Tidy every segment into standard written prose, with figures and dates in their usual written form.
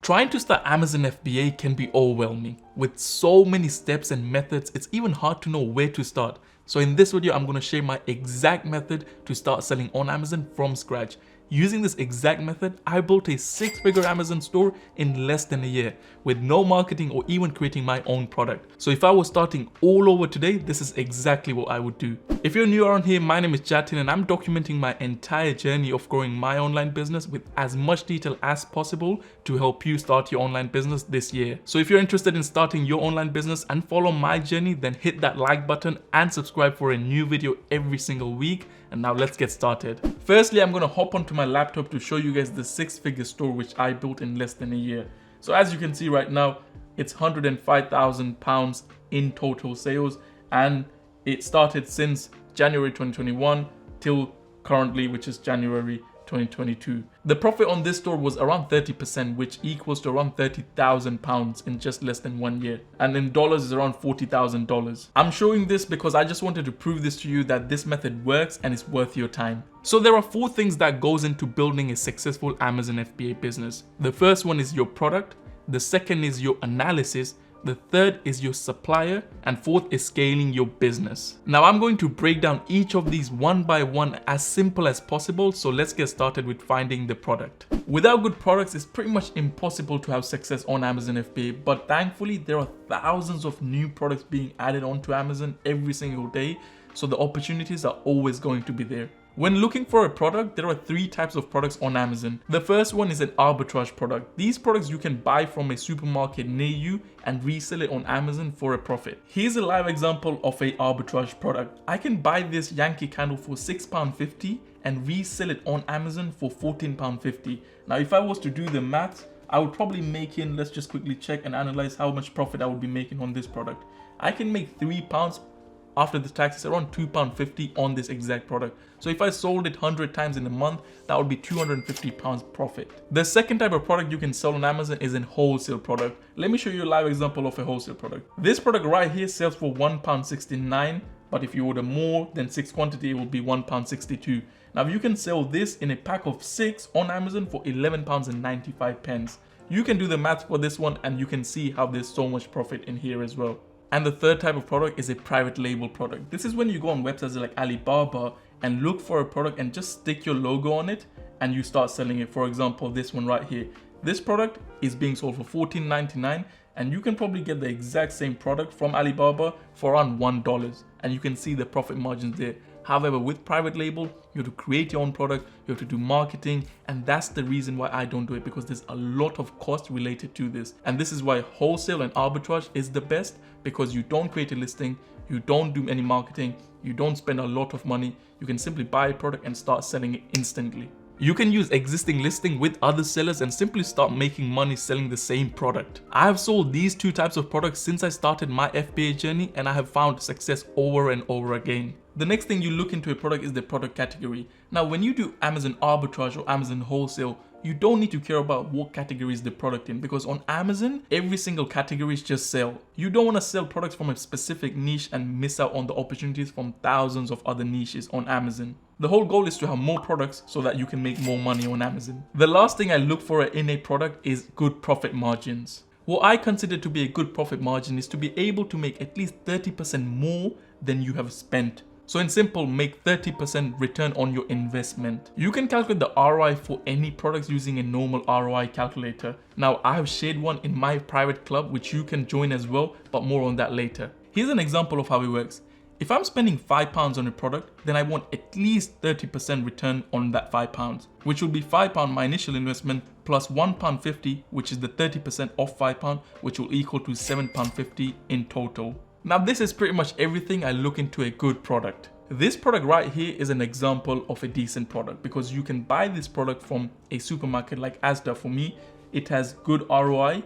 Trying to start Amazon FBA can be overwhelming. With so many steps and methods, it's even hard to know where to start. So in this video, I'm going to share my exact method to start selling on Amazon from scratch. Using this exact method, I built a 6-figure Amazon store in less than a year with no marketing or even creating my own product. So if I was starting all over today, this is exactly what I would do. If you're new around here, my name is Jatz and I'm documenting my entire journey of growing my online business with as much detail as possible to help you start your online business this year. So if you're interested in starting your online business and follow my journey, then hit that like button and subscribe for a new video every single week. And now let's get started. Firstly, I'm gonna hop onto my laptop to show you guys the 6-figure store which I built in less than a year. So as you can see right now, it's £105,000 in total sales, and it started since January 2021 till currently, which is January 2022. The profit on this store was around 30%, which equals to around £30,000 in just less than 1 year. And in dollars is around $40,000. I'm showing this because I just wanted to prove this to you that this method works and it's worth your time. So there are 4 things that goes into building a successful Amazon FBA business. The first one is your product. The second is your analysis. The third is your supplier, and fourth is scaling your business. Now I'm going to break down each of these one by one as simple as possible, so let's get started with finding the product. Without good products, it's pretty much impossible to have success on Amazon FBA, but thankfully there are thousands of new products being added onto Amazon every single day, so the opportunities are always going to be there. When looking for a product, there are 3 types of products on Amazon. The first one is an arbitrage product. These products you can buy from a supermarket near you and resell it on Amazon for a profit. Here's a live example of an arbitrage product. I can buy this Yankee candle for £6.50 and resell it on Amazon for £14.50. Now if I was to do the maths, I would probably make in, let's just quickly check and analyze how much profit I would be making on this product. I can make £3 after the taxes, around £2.50 on this exact product. So if I sold it 100 times in a month, that would be £250 profit. The second type of product you can sell on Amazon is a wholesale product. Let me show you a live example of a wholesale product. This product right here sells for £1.69, but if you order more than 6 quantity, it will be £1.62. Now you can sell this in a pack of 6 on Amazon for £11.95. You can do the math for this one and you can see how there's so much profit in here as well. And the third type of product is a private label product. This is when you go on websites like Alibaba and look for a product and just stick your logo on it and you start selling it. For example, this one right here. This product is being sold for $14.99 and you can probably get the exact same product from Alibaba for around $1 and you can see the profit margins there. However, with private label, you have to create your own product, you have to do marketing, and that's the reason why I don't do it, because there's a lot of cost related to this. And this is why wholesale and arbitrage is the best, because you don't create a listing, you don't do any marketing, you don't spend a lot of money, you can simply buy a product and start selling it instantly. You can use existing listing with other sellers and simply start making money selling the same product. I have sold these 2 types of products since I started my FBA journey and I have found success over and over again. The next thing you look into a product is the product category. Now when you do Amazon arbitrage or Amazon wholesale, you don't need to care about what category is the product in, because on Amazon, every single category is just sell. You don't want to sell products from a specific niche and miss out on the opportunities from thousands of other niches on Amazon. The whole goal is to have more products so that you can make more money on Amazon. The last thing I look for in a product is good profit margins. What I consider to be a good profit margin is to be able to make at least 30% more than you have spent. So in simple, make 30% return on your investment. You can calculate the ROI for any products using a normal ROI calculator. Now I have shared one in my private club, which you can join as well, but more on that later. Here's an example of how it works. If I'm spending £5 on a product, then I want at least 30% return on that £5, which will be £5 my initial investment plus £1.50, which is the 30% off £5, which will equal to £7.50 in total. Now this is pretty much everything I look into a good product. This product right here is an example of a decent product because you can buy this product from a supermarket like Asda. For me, it has good ROI,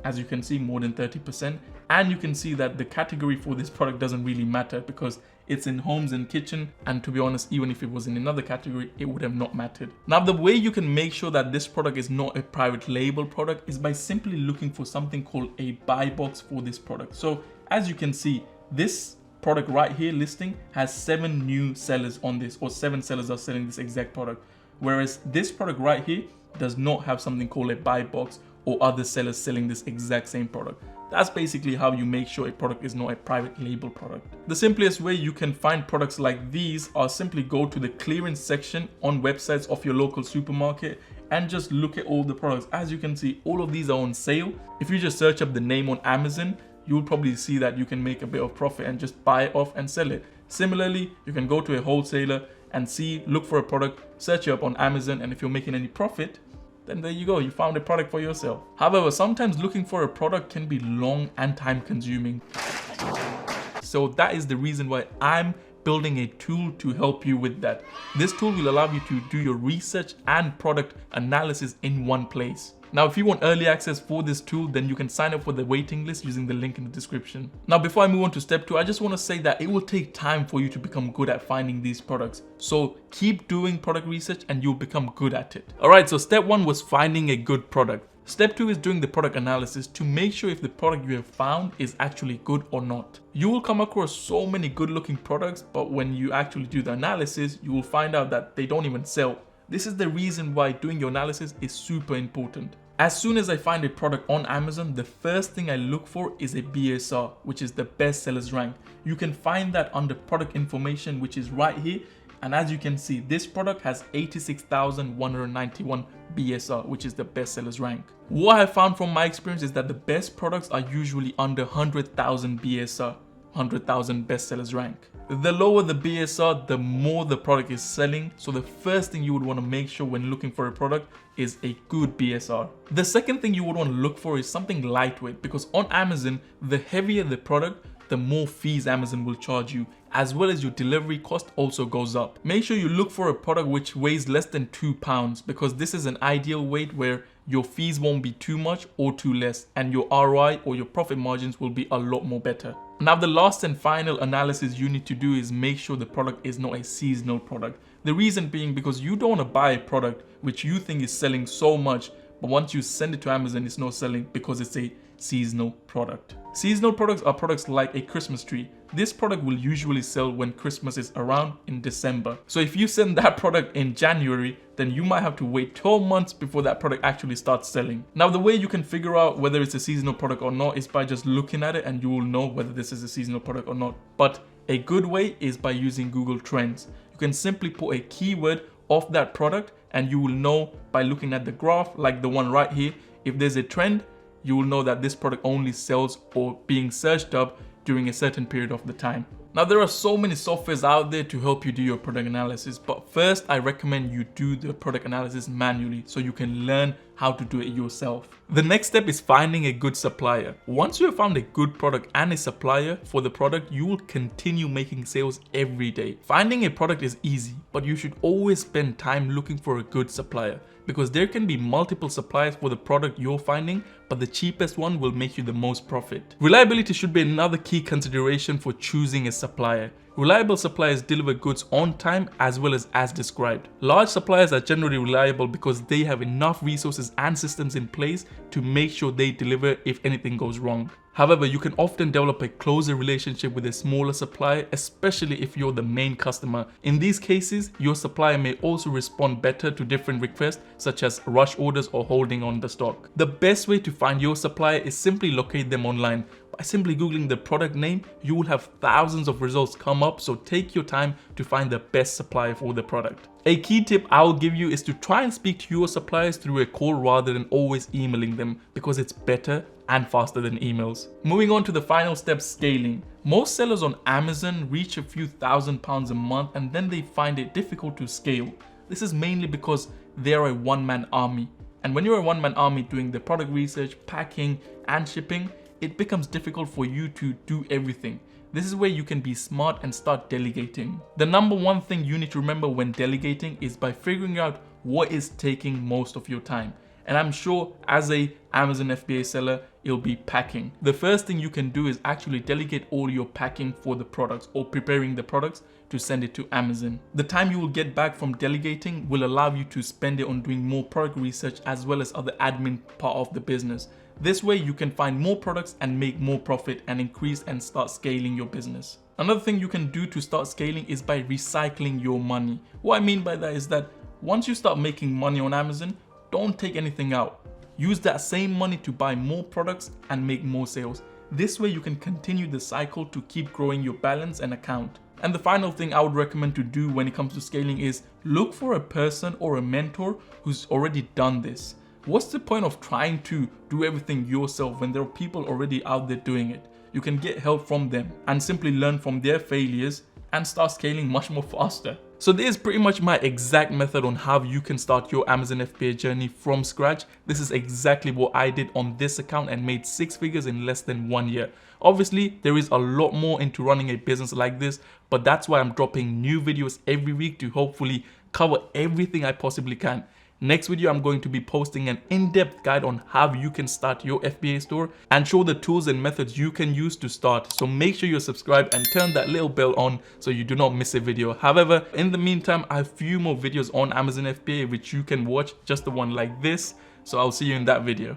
as you can see, more than 30%. And you can see that the category for this product doesn't really matter because it's in homes and kitchen. And to be honest, even if it was in another category, it would have not mattered. Now, the way you can make sure that this product is not a private label product is by simply looking for something called a buy box for this product. So as you can see, this product right here listing has 7 new sellers on this, or 7 sellers are selling this exact product. Whereas this product right here does not have something called a buy box or other sellers selling this exact same product. That's basically how you make sure a product is not a private label product. The simplest way you can find products like these are simply go to the clearance section on websites of your local supermarket and just look at all the products. As you can see, all of these are on sale. If you just search up the name on Amazon, you'll probably see that you can make a bit of profit and just buy it off and sell it. Similarly, you can go to a wholesaler and look for a product, search it up on Amazon, and if you're making any profit, then there you go, you found a product for yourself. However, sometimes looking for a product can be long and time consuming. So that is the reason why I'm building a tool to help you with that. This tool will allow you to do your research and product analysis in one place. Now, if you want early access for this tool, then you can sign up for the waiting list using the link in the description. Now, before I move on to step 2, I just want to say that it will take time for you to become good at finding these products. So keep doing product research and you'll become good at it. All right, so step 1 was finding a good product. Step 2 is doing the product analysis to make sure if the product you have found is actually good or not. You will come across so many good looking products, but when you actually do the analysis, you will find out that they don't even sell. This is the reason why doing your analysis is super important. As soon as I find a product on Amazon, the first thing I look for is a BSR, which is the best sellers rank. You can find that under product information, which is right here. And as you can see, this product has 86,191 BSR, which is the best sellers rank. What I found from my experience is that the best products are usually under 100,000 BSR, 100,000 best sellers rank. The lower the BSR, the more the product is selling. So the first thing you would want to make sure when looking for a product is a good BSR. The second thing you would want to look for is something lightweight, because on Amazon, the heavier the product, the more fees Amazon will charge you, as well as your delivery cost also goes up. Make sure you look for a product which weighs less than 2 pounds, because this is an ideal weight where your fees won't be too much or too less, and your ROI or your profit margins will be a lot more better. Now, the last and final analysis you need to do is make sure the product is not a seasonal product. The reason being because you don't want to buy a product which you think is selling so much, but once you send it to Amazon, it's not selling because it's a seasonal product. Seasonal products are products like a Christmas tree. This product will usually sell when Christmas is around in December. So if you send that product in January, then you might have to wait 12 months before that product actually starts selling. Now, the way you can figure out whether it's a seasonal product or not is by just looking at it, and you will know whether this is a seasonal product or not. But a good way is by using Google Trends. You can simply put a keyword of that product and you will know by looking at the graph, like the one right here. If there's a trend, you will know that this product only sells or being searched up during a certain period of the time. Now, there are so many softwares out there to help you do your product analysis, but first I recommend you do the product analysis manually so you can learn how to do it yourself. The next step is finding a good supplier. Once you have found a good product and a supplier for the product, you will continue making sales every day. Finding a product is easy, but you should always spend time looking for a good supplier, because there can be multiple suppliers for the product you're finding, but the cheapest one will make you the most profit. Reliability should be another key consideration for choosing a supplier. Reliable suppliers deliver goods on time as well as described. Large suppliers are generally reliable because they have enough resources and systems in place to make sure they deliver if anything goes wrong. However, you can often develop a closer relationship with a smaller supplier, especially if you're the main customer. In these cases, your supplier may also respond better to different requests, such as rush orders or holding on the stock. The best way to find your supplier is simply locate them online. By simply Googling the product name, you will have thousands of results come up, so take your time to find the best supplier for the product. A key tip I will give you is to try and speak to your suppliers through a call rather than always emailing them, because it's better and faster than emails. Moving on to the final step, scaling. Most sellers on Amazon reach a few £1,000s a month and then they find it difficult to scale. This is mainly because they're a one-man army. And when you're a one-man army doing the product research, packing, and shipping, it becomes difficult for you to do everything. This is where you can be smart and start delegating. The number one thing you need to remember when delegating is by figuring out what is taking most of your time. And I'm sure as a Amazon FBA seller, it'll be packing. The first thing you can do is actually delegate all your packing for the products or preparing the products to send it to Amazon. The time you will get back from delegating will allow you to spend it on doing more product research as well as other admin part of the business. This way you can find more products and make more profit and increase and start scaling your business. Another thing you can do to start scaling is by recycling your money. What I mean by that is that once you start making money on Amazon, don't take anything out. use that same money to buy more products and make more sales. This way you can continue the cycle to keep growing your balance and account. And the final thing I would recommend to do when it comes to scaling is look for a person or a mentor who's already done this. What's the point of trying to do everything yourself when there are people already out there doing it? You can get help from them and simply learn from their failures and start scaling much more faster. So this is pretty much my exact method on how you can start your Amazon FBA journey from scratch. This is exactly what I did on this account and made 6 figures in less than 1 year. Obviously, there is a lot more into running a business like this, but that's why I'm dropping new videos every week to hopefully cover everything I possibly can. Next video, I'm going to be posting an in-depth guide on how you can start your FBA store and show the tools and methods you can use to start. So make sure you're subscribed and turn that little bell on so you do not miss a video. However, in the meantime, I have a few more videos on Amazon FBA which you can watch, just the one like this. So I'll see you in that video.